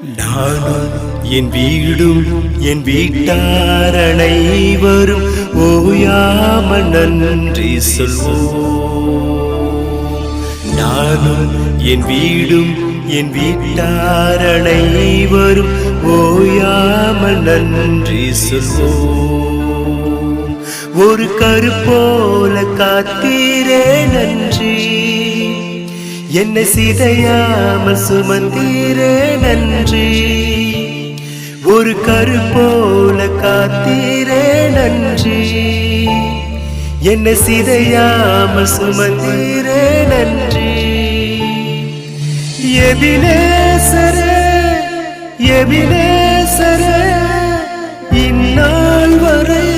நானும் என் வீடும் என் வீட்டார் அனைவரும் ஓயாமல் நன்றி சொல்வோம். நானும் என் வீடும் என் வீட்டார் அனைவரும் ஓயாமல் நன்றி சொல்வோம். ஒரு கருப்போல காத்தீரே நன்றி, என்னை சிதையாமல் சுமந்தீரே நன்றி. ஒரு கருப்போல காத்தீரே நன்றி, என்னை சிதையாமல் சுமந்தீரே நன்றி. எபினேசரே எபினேசரே, இந்நாள் வரை